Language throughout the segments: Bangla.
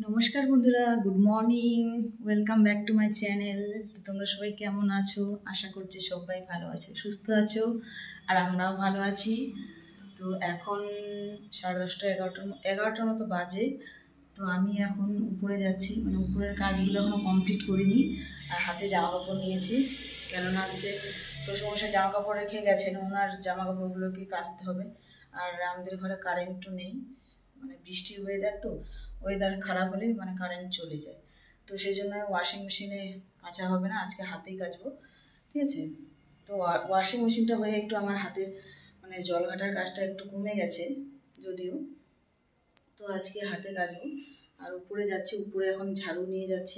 নমস্কার বন্ধুরা, good morning, welcome back to my channel. তো তোমরা সবাই কেমন আছো? আশা করছি সবাই ভালো আছো, সুস্থ আছো, আর আমরাও ভালো আছি। তো এখন 10:30 11টার মতো বাজে। তো আমি এখন উপরে যাচ্ছি, মানে উপরের কাজগুলো এখনও কমপ্লিট করিনি, আর হাতে জামা কাপড় নিয়েছি। কেননা শ্বশুরমশাই জামা কাপড় রেখে গেছেন, ওনার জামা কাপড়গুলোকে কাচতে হবে। আর আমাদের ঘরে কারেন্টও নেই, মানে বৃষ্টির ওয়েদার খারাপ হলেই মানে কারেন্ট চলে যায়। তো সেই জন্য ওয়াশিং মেশিনে কাচা হবে না, আজকে হাতেই কাচবো, ঠিক আছে। তো ওয়াশিং মেশিনটা হয়ে একটু আমার হাতের মানে জল ঘাটার কাজটা একটু কমে গেছে যদিও। তো আজকে হাতে কাচবো। আর উপরে যাচ্ছি, উপরে এখন ঝাড়ু নিয়ে যাচ্ছি,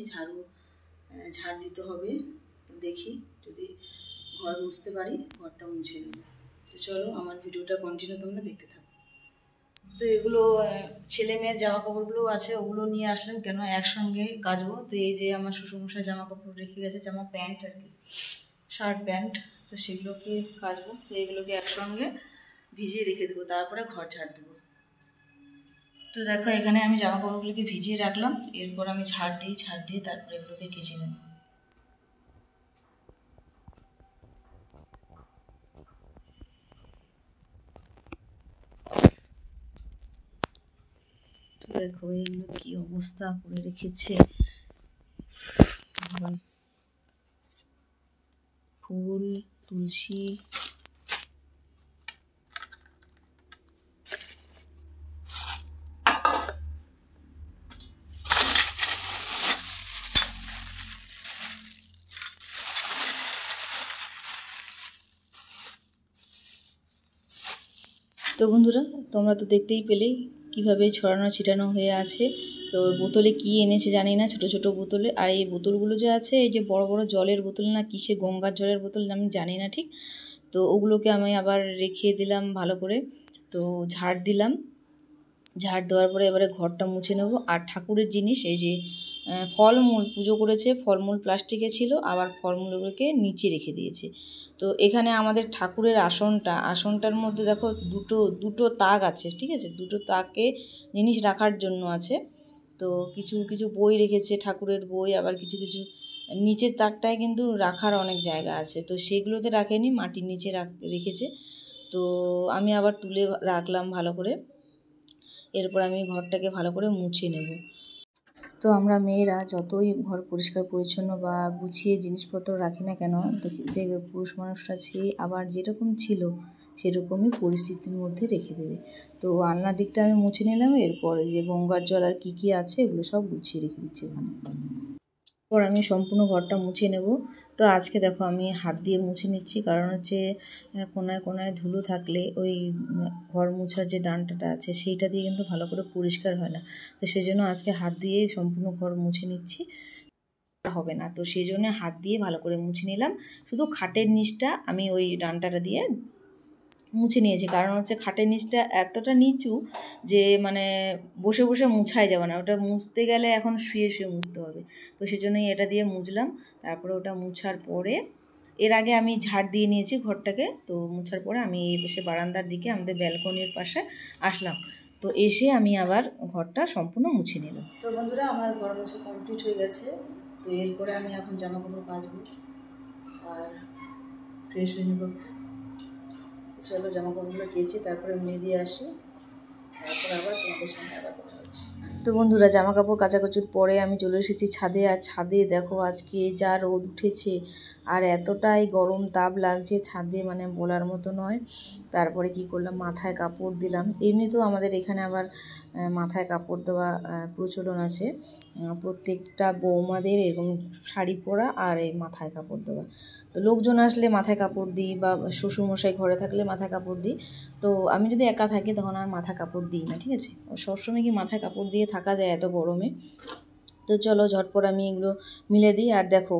ঝাড় দিতে হবে। তো দেখি যদি ঘর মুছতে পারি, ঘরটা মুছে নেব। তো চলো, আমার ভিডিওটা কন্টিনিউ তোমরা দেখতে থাকো। তো এগুলো ছেলে মেয়ের জামা কাপড়গুলো আছে, ওগুলো নিয়ে আসলাম, কেন একসঙ্গে কাচবো। তো এই যে আমার শ্বশুরমশাই জামা কাপড় রেখে গেছে, জামা প্যান্ট আর কি, শার্ট প্যান্ট, তো সেগুলোকে কাচবো। তো এগুলোকে একসঙ্গে ভিজিয়ে রেখে দেবো, তারপরে ঘর ঝাড় দেবো। তো দেখো, এখানে আমি জামা কাপড়গুলোকে ভিজিয়ে রাখলাম, এরপর আমি ঝাড় দিয়ে তারপরে এগুলোকে কেচে নেব। তো দেখো এগুলো কি অবস্থা করে রেখেছে, ফুল, তুলসী, তো বন্ধুরা, তোমরা তো দেখতেই পেলেই কিভাবে ছড়ানো ছিটানো হয়ে আছে। তো বোতলে কি এনেছে জানি না, ছোট ছোট বোতলে। আর এই বোতলগুলো যে আছে, এই যে বড় বড় জলের বোতল না কিসে, গঙ্গার জলের বোতল আমি জানি না ঠিক। তো ওগুলোকে আমি আবার রেখে দিলাম ভালো করে। তো ঝাড় দিলাম, ঝাড় দেওয়ার পরে এবারে ঘরটা মুছে নেব। আর ঠাকুরের জিনিস, এই যে ফলমূল পুজো করেছে, ফলমূল প্লাস্টিকে ছিল, আবার ফলমূলগুলোকে নিচে রেখে দিয়েছে। তো এখানে আমাদের ঠাকুরের আসনটার মধ্যে দেখো দুটো তাক আছে, ঠিক আছে, দুটো তাকে জিনিস রাখার জন্য আছে। তো কিছু কিছু বই রেখেছে, ঠাকুরের বই, আবার কিছু কিছু নিচের তাকটায় কিন্তু রাখার অনেক জায়গা আছে, তো সেগুলোতে রাখেনি, মাটির নিচে রেখেছে। তো আমি আবার তুলে রাখলাম ভালো করে। এরপর আমি ঘরটাকে ভালো করে মুছে নেব। তো আমরা মেয়েরা যতই ঘর পরিষ্কার পরিচ্ছন্ন বা গুছিয়ে জিনিসপত্র রাখি না কেন, দেখবে পুরুষ মানুষরা আবার যেরকম ছিল সেরকমই পরিস্থিতির মধ্যে রেখে দেবে। তো আলনার দিকটা আমি মুছে নিলাম, এরপরে যে গঙ্গার জল আর কী আছে এগুলো সব গুছিয়ে রেখে দিচ্ছি ওখানে। পর আমি সম্পূর্ণ ঘরটা মুছে নেব। তো আজকে দেখো আমি হাত দিয়ে মুছে নিচ্ছি, কারণ হচ্ছে কোনায় কোনায় ধুলো থাকলে ওই ঘর মুছার যে ডান্ডাটা আছে সেইটা দিয়ে কিন্তু ভালো করে পরিষ্কার হয় না। তো সেই জন্য আজকে হাত দিয়ে সম্পূর্ণ ঘর মুছে নিচ্ছি, হবে না। তো সেই জন্য হাত দিয়ে ভালো করে মুছে নিলাম। শুধু খাটের নিচটা আমি ওই ডান্ডাটা দিয়ে মুছে নিয়েছি, কারণ হচ্ছে খাটের নিচটা এতটা নিচু যে মানে বসে বসে মুছাই যাবে না, ওটা মুছতে গেলে এখন শুয়ে শুয়ে মুছতে হবে। তো সেই জন্যই এটা দিয়ে মুছলাম। তারপরে ওটা মুছার পরে, এর আগে আমি ঝাড় দিয়ে নিয়েছি ঘরটাকে। তো মুছার পরে আমি এই পাশে বারান্দার দিকে আমাদের ব্যালকনির পাশে আসলাম। তো এসে আমি আবার ঘরটা সম্পূর্ণ মুছে নিলাম। তো বন্ধুরা, আমার ঘর মোছা কমপ্লিট হয়ে গেছে। তো এরপরে আমি এখন জামা কাপড় কাচবো আর ফ্রেশ হয়ে নেব। চলো জামা কাপড়গুলো কেচে তারপরে মেয়ে দিয়ে আসি, তারপর আবার তোমাদের সঙ্গে আবার কথা হচ্ছে। তো বন্ধুরা, জামা কাপড় কাচাকুচির পরে আমি চলে এসেছি ছাদে। আর ছাদে দেখো আজকে যা রোদ উঠেছে, আর এতটাই গরম তাপ লাগছে ছাদে, মানে বলার মতো নয়। তারপরে কি করলাম, মাথায় কাপড় দিলাম। এমনিতেও আমাদের এখানে আবার মাথায় কাপড় দেওয়া প্রচলন আছে, প্রত্যেকটা বৌমাদের এরকম শাড়ি পরা আর এই মাথায় কাপড় দেওয়া। তো লোকজন আসলে মাথায় কাপড় দিই, বা শ্বশুরমশাই ঘরে থাকলে মাথায় কাপড় দিই। তো আমি যদি একা থাকি তখন আর মাথা কাপড় দিই না, ঠিক আছে। সবসময় কি মাথায় কাপড় দিয়ে থাকা যায় এত গরমে? তো চলো ঝটপট আমি এগুলো মিলে দিই। আর দেখো,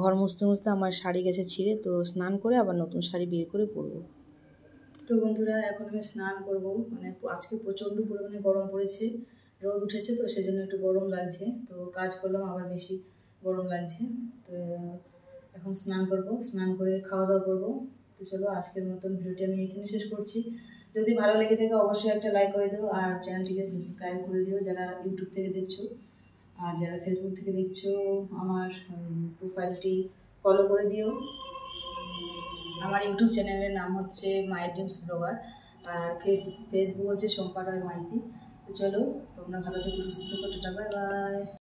ঘর মুছতে মুছতে আমার শাড়ি গেছে ছিঁড়ে, তো স্নান করে আবার নতুন শাড়ি বের করে পরবো। তো বন্ধুরা, এখন আমি স্নান করব। মানে আজকে প্রচণ্ড পরিমাণে গরম পড়েছে, রোদ উঠেছে, তো সেজন্য একটু গরম লাগছে। তো কাজ করলাম আবার বেশি গরম লাগছে। তো এখন স্নান করব, স্নান করে খাওয়া দাওয়া করবো। তো চলো, আজকের মতন ভিডিওটি আমি এখানে শেষ করছি। যদি ভালো লেগে থাকে অবশ্যই একটা লাইক করে দিও, আর চ্যানেলটিকে সাবস্ক্রাইব করে দিও যারা ইউটিউব থেকে দেখছো। আর যারা ফেসবুক থেকে দেখছো আমার প্রোফাইলটি ফলো করে দিও। আমার ইউটিউব চ্যানেলের নাম হচ্ছে মাই ড্রিমস ব্লগার, আর ফেসবুক হচ্ছে শম্পা রয় মাইতি। তো চলো, তোমরা ভালো থেকো, সুস্থ থেকো, টাটা, বাই বাই।